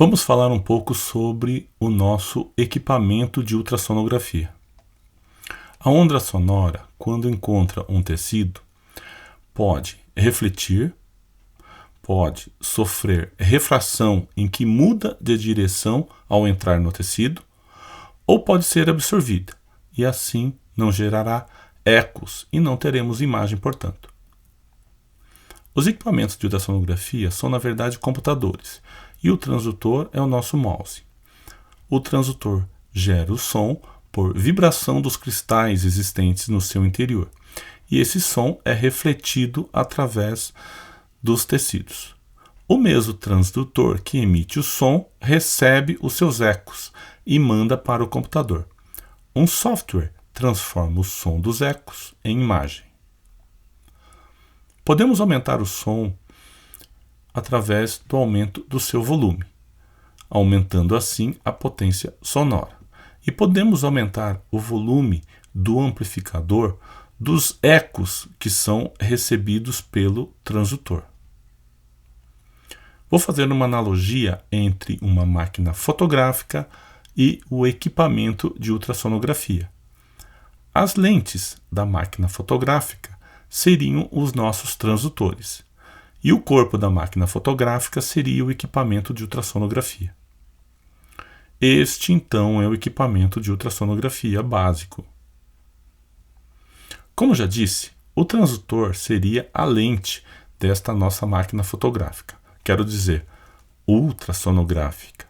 Vamos falar um pouco sobre o nosso equipamento de ultrassonografia. A onda sonora, quando encontra um tecido, pode refletir, pode sofrer refração em que muda de direção ao entrar no tecido, ou pode ser absorvida, e assim não gerará ecos e não teremos imagem, portanto. Os equipamentos de ultrassonografia são, na verdade, computadores, e o transdutor é o nosso mouse. O transdutor gera o som por vibração dos cristais existentes no seu interior, e esse som é refletido através dos tecidos. O mesmo transdutor que emite o som recebe os seus ecos e manda para o computador. Um software transforma o som dos ecos em imagem. Podemos aumentar o som através do aumento do seu volume, aumentando assim a potência sonora. E podemos aumentar o volume do amplificador dos ecos que são recebidos pelo transdutor. Vou fazer uma analogia entre uma máquina fotográfica e o equipamento de ultrassonografia. As lentes da máquina fotográfica seriam os nossos transdutores, e o corpo da máquina fotográfica seria o equipamento de ultrassonografia. Este, então, é o equipamento de ultrassonografia básico. Como já disse, o transdutor seria a lente desta nossa máquina fotográfica, quero dizer, ultrassonográfica.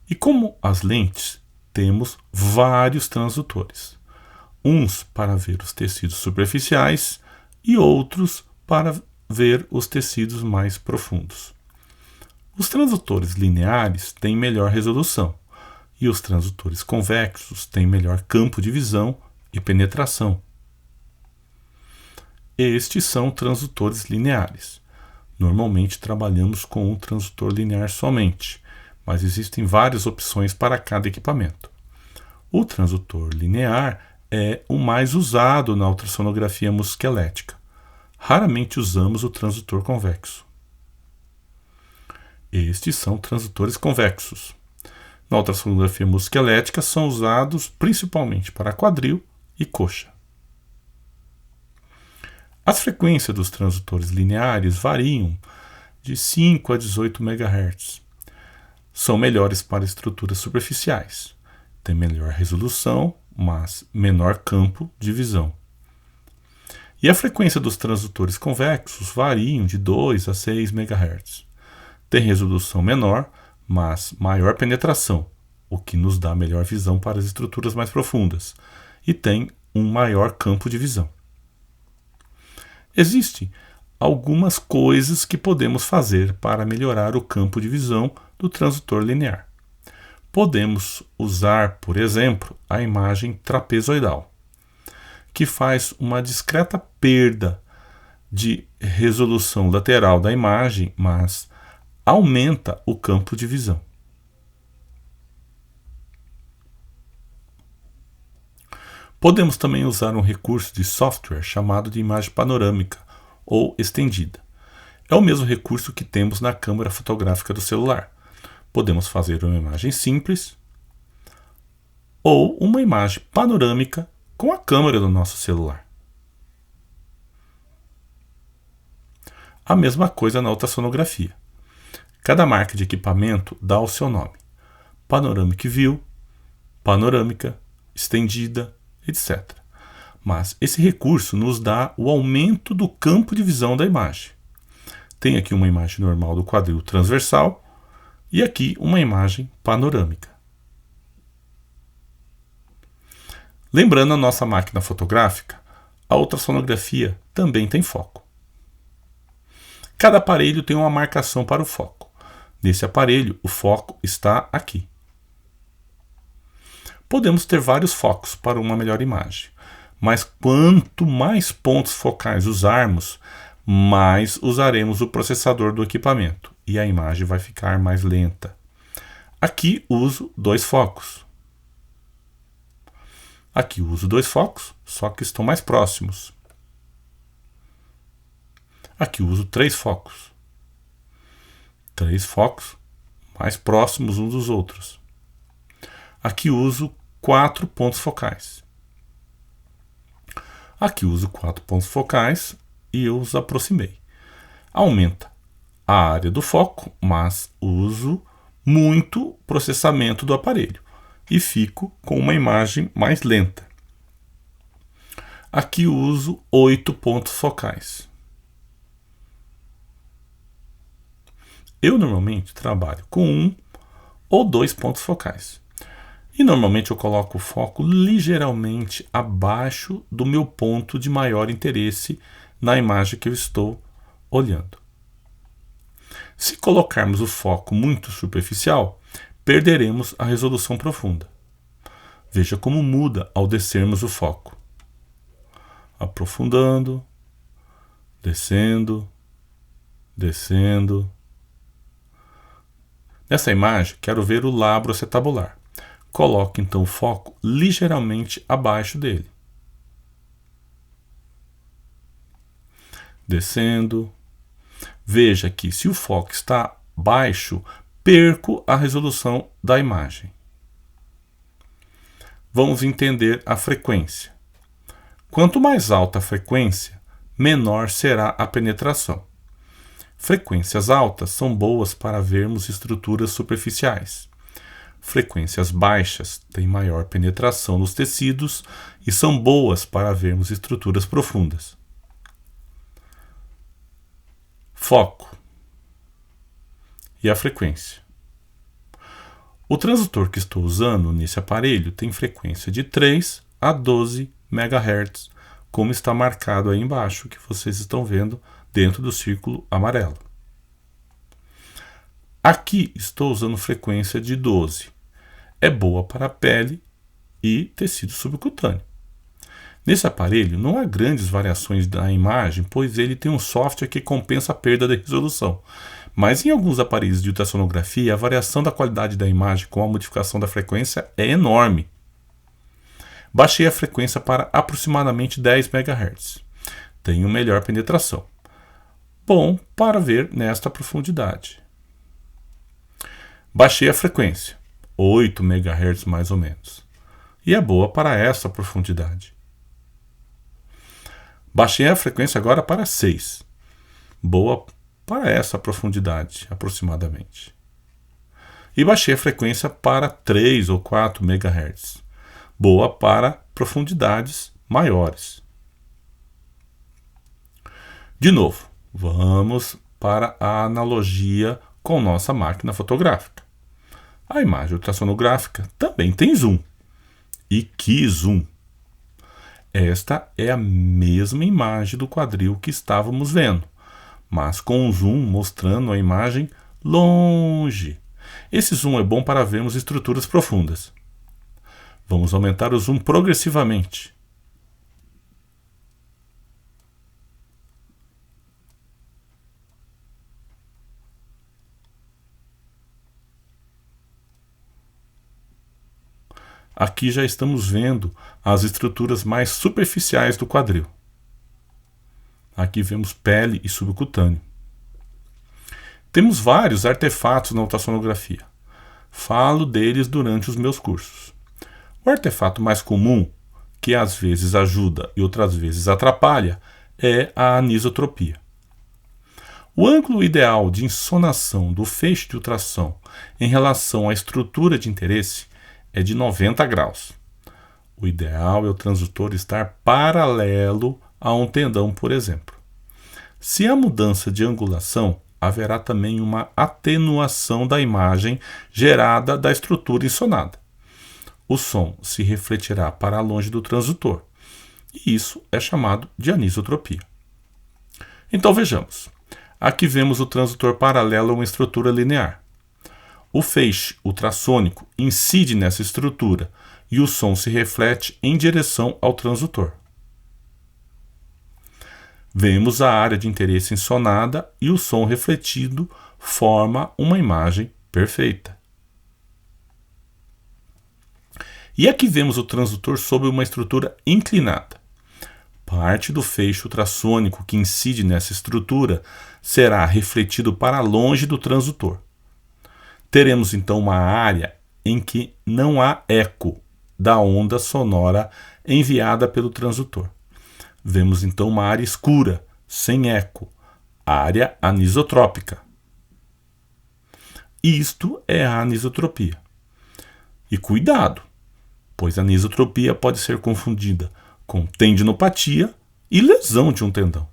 E como as lentes, temos vários transdutores. Uns para ver os tecidos superficiais e outros para ver os tecidos mais profundos. Os transdutores lineares têm melhor resolução e os transdutores convexos têm melhor campo de visão e penetração. Estes são transdutores lineares. Normalmente trabalhamos com um transdutor linear somente, mas existem várias opções para cada equipamento. O transdutor linear é o mais usado na ultrassonografia musculoesquelética. Raramente usamos o transdutor convexo. Estes são transdutores convexos. Na ultrassonografia musculoesquelética são usados principalmente para quadril e coxa. As frequências dos transdutores lineares variam de 5 a 18 MHz. São melhores para estruturas superficiais. Têm melhor resolução, mas menor campo de visão. E a frequência dos transdutores convexos variam de 2 a 6 MHz. Tem resolução menor, mas maior penetração, o que nos dá melhor visão para as estruturas mais profundas, e tem um maior campo de visão. Existem algumas coisas que podemos fazer para melhorar o campo de visão do transdutor linear. Podemos usar, por exemplo, a imagem trapezoidal, que faz uma discreta perda de resolução lateral da imagem, mas aumenta o campo de visão. Podemos também usar um recurso de software chamado de imagem panorâmica ou estendida. É o mesmo recurso que temos na câmera fotográfica do celular. Podemos fazer uma imagem simples ou uma imagem panorâmica com a câmera do nosso celular. A mesma coisa na ultrassonografia. Cada marca de equipamento dá o seu nome: Panoramic View, panorâmica, estendida, etc. Mas esse recurso nos dá o aumento do campo de visão da imagem. Tem aqui uma imagem normal do quadril transversal e aqui uma imagem panorâmica. Lembrando a nossa máquina fotográfica, a ultrassonografia também tem foco. Cada aparelho tem uma marcação para o foco. Nesse aparelho, o foco está aqui. Podemos ter vários focos para uma melhor imagem, mas quanto mais pontos focais usarmos, mais usaremos o processador do equipamento e a imagem vai ficar mais lenta. Aqui uso 2 focos. Aqui uso 2 focos, só que estão mais próximos. Aqui uso 3 focos. 3 focos mais próximos uns dos outros. Aqui uso 4 pontos focais. Aqui uso 4 pontos focais e eu os aproximei. Aumenta a área do foco, mas uso muito processamento do aparelho e fico com uma imagem mais lenta. Aqui uso 8 pontos focais. Eu normalmente trabalho com 1 ou 2 pontos focais. E normalmente eu coloco o foco ligeiramente abaixo do meu ponto de maior interesse na imagem que eu estou olhando. Se colocarmos o foco muito superficial, perderemos a resolução profunda. Veja como muda ao descermos o foco. Aprofundando, descendo, descendo. Nessa imagem, quero ver o labro acetabular. Coloque então o foco ligeiramente abaixo dele. Descendo. Veja que se o foco está baixo, perco a resolução da imagem. Vamos entender a frequência. Quanto mais alta a frequência, menor será a penetração. Frequências altas são boas para vermos estruturas superficiais. Frequências baixas têm maior penetração nos tecidos e são boas para vermos estruturas profundas. Foco e a frequência. O transdutor que estou usando nesse aparelho tem frequência de 3 a 12 MHz, como está marcado aí embaixo, que vocês estão vendo dentro do círculo amarelo. Aqui estou usando frequência de 12. É boa para a pele e tecido subcutâneo. Nesse aparelho não há grandes variações da imagem, pois ele tem um software que compensa a perda da resolução. Mas em alguns aparelhos de ultrassonografia, a variação da qualidade da imagem com a modificação da frequência é enorme. Baixei a frequência para aproximadamente 10 MHz. Tenho melhor penetração. Bom para ver nesta profundidade. Baixei a frequência, 8 MHz mais ou menos. E é boa para essa profundidade. Baixei a frequência agora para 6. Boa para essa profundidade, aproximadamente. E baixei a frequência para 3 ou 4 MHz. Boa para profundidades maiores. De novo, vamos para a analogia com nossa máquina fotográfica. A imagem ultrassonográfica também tem zoom. E que zoom! Esta é a mesma imagem do quadril que estávamos vendo, mas com um zoom mostrando a imagem longe. Esse zoom é bom para vermos estruturas profundas. Vamos aumentar o zoom progressivamente. Aqui já estamos vendo as estruturas mais superficiais do quadril. Aqui vemos pele e subcutâneo. Temos vários artefatos na ultrassonografia. Falo deles durante os meus cursos. O artefato mais comum, que às vezes ajuda e outras vezes atrapalha, é a anisotropia. O ângulo ideal de insonação do feixe de ultrassom em relação à estrutura de interesse é de 90 graus. O ideal é o transdutor estar paralelo a um tendão, por exemplo. Se há mudança de angulação, haverá também uma atenuação da imagem gerada da estrutura insonada. O som se refletirá para longe do transdutor, e isso é chamado de anisotropia. Então vejamos. Aqui vemos o transdutor paralelo a uma estrutura linear. O feixe ultrassônico incide nessa estrutura e o som se reflete em direção ao transdutor. Vemos a área de interesse ensonada e o som refletido forma uma imagem perfeita. E aqui vemos o transdutor sobre uma estrutura inclinada. parte do feixe ultrassônico que incide nessa estrutura será refletido para longe do transdutor. Teremos então uma área em que não há eco da onda sonora enviada pelo transdutor. Vemos então uma área escura, sem eco, área anisotrópica. Isto é a anisotropia. E cuidado, pois a anisotropia pode ser confundida com tendinopatia e lesão de um tendão.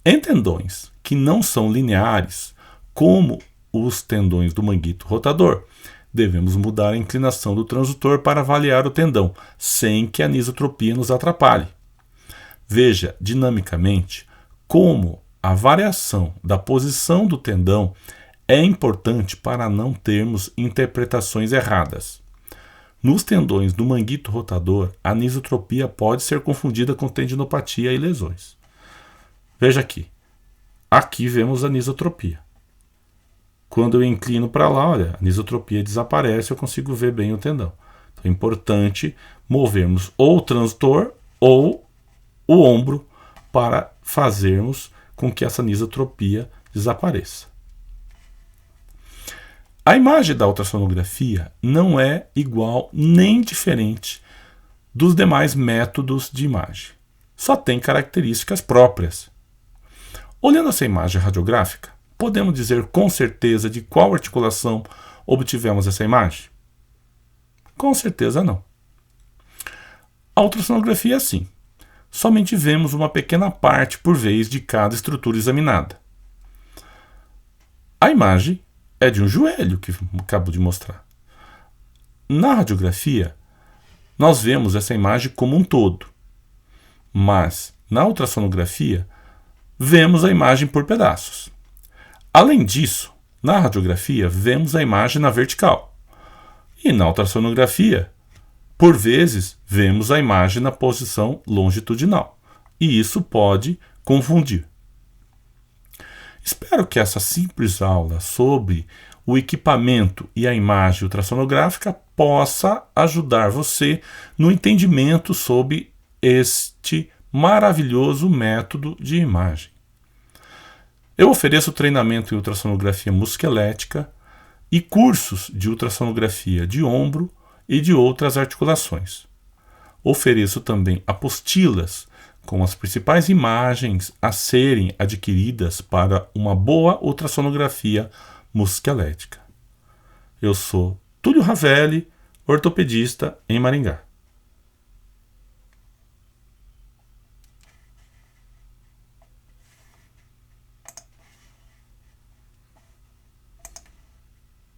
Em tendões que não são lineares, como os tendões do manguito rotador, devemos mudar a inclinação do transdutor para avaliar o tendão, sem que a anisotropia nos atrapalhe. Veja dinamicamente como a variação da posição do tendão é importante para não termos interpretações erradas. Nos tendões do manguito rotador, a anisotropia pode ser confundida com tendinopatia e lesões. Veja aqui. Aqui vemos a anisotropia. Quando eu inclino para lá, olha, a anisotropia desaparece, eu consigo ver bem o tendão. Então é importante movermos ou o transdutor ou o ombro para fazermos com que essa anisotropia desapareça. A imagem da ultrassonografia não é igual nem diferente dos demais métodos de imagem. Só tem características próprias. Olhando essa imagem radiográfica, podemos dizer com certeza de qual articulação obtivemos essa imagem? Com certeza não. A ultrassonografia é assim. Somente vemos uma pequena parte por vez de cada estrutura examinada. A imagem é de um joelho que acabo de mostrar. Na radiografia, nós vemos essa imagem como um todo, mas na ultrassonografia, vemos a imagem por pedaços. Além disso, na radiografia, vemos a imagem na vertical. E na ultrassonografia, por vezes, vemos a imagem na posição longitudinal. E isso pode confundir. Espero que essa simples aula sobre o equipamento e a imagem ultrassonográfica possa ajudar você no entendimento sobre este maravilhoso método de imagem. Eu ofereço treinamento em ultrassonografia musculoesquelética e cursos de ultrassonografia de ombro e de outras articulações. Ofereço também apostilas com as principais imagens a serem adquiridas para uma boa ultrassonografia musculoesquelética. Eu sou Túlio Ravelli, ortopedista em Maringá.